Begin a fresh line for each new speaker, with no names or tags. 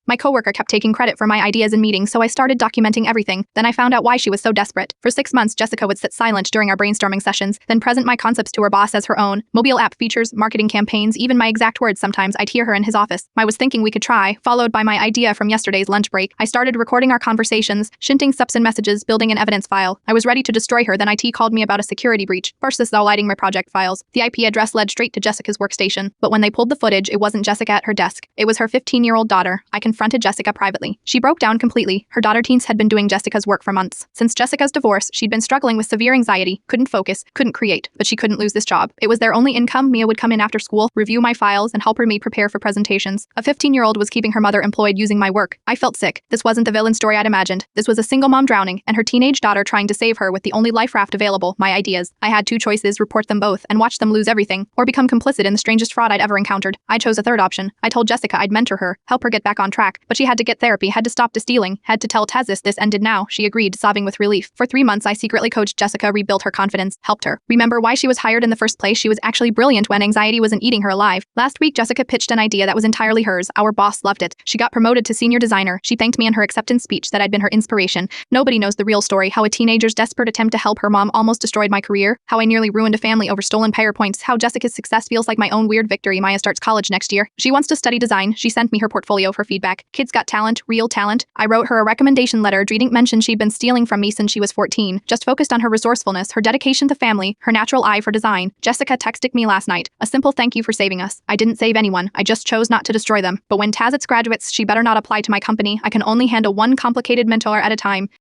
My coworker kept taking credit for my ideas in meetings, so I started documenting everything. Then I found out why she was so desperate. For 6 months, Jessica would sit silent during our brainstorming sessions, then present my concepts to her boss as her own. Mobile app features, marketing campaigns, even my exact words. Sometimes I'd hear her in his office. I was thinking we could try, followed by my idea from yesterday's lunch break. I started recording our conversations, shinting subs and messages, building an evidence file. I was ready to destroy her, then IT called me about a security breach. First, this is all lighting my project files. The IP address led straight to Jessica's workstation. But when they pulled the footage, it wasn't Jessica at her desk. It was her 15-year-old daughter. I confronted Jessica privately. She broke down completely. Her daughter teens had been doing Jessica's work for months. Since Jessica's divorce, she'd been struggling with severe anxiety, couldn't focus, couldn't create, but she couldn't lose this job. It was their only income. Mia would come in after school, review my files, and help me prepare for presentations. A 15-year-old was keeping her mother employed using my work. I felt sick. This wasn't the villain story I'd imagined. This was a single mom drowning, and her teenage daughter trying to save her with the only life raft available, my ideas. I had two choices: report them both and watch them lose everything, or become complicit in the strangest fraud I'd ever encountered. I chose a third option. I told Jessica I'd mentor her, help her get back on track, but she had to get therapy, had to stop stealing, had to tell Taz this ended now. She agreed, sobbing with relief. For 3 months, I secretly coached Jessica, rebuilt her confidence, helped her remember why she was hired in the first place. She was actually brilliant when anxiety wasn't eating her alive. Last week, Jessica pitched an idea that was entirely hers. Our boss loved it. She got promoted to senior designer. She thanked me in her acceptance speech that I'd been her inspiration. Nobody knows the real story: how a teenager's desperate attempt to help her mom almost destroyed my career, how I nearly ruined a family over stolen PowerPoints, how Jessica's success feels like my own weird victory. Maya starts college next year. She wants to study design. She sent me her portfolio for feedback. Kids got talent, real talent. I wrote her a recommendation letter. Didn't mention she'd been stealing from me since she was 14. Just focused on her resourcefulness, her dedication to family, her natural eye for design. Jessica texted me last night. A simple thank you for saving us. I didn't save anyone. I just chose not to destroy them. But when Tazit's graduates, she better not apply to my company. I can only handle one complicated mentor at a time.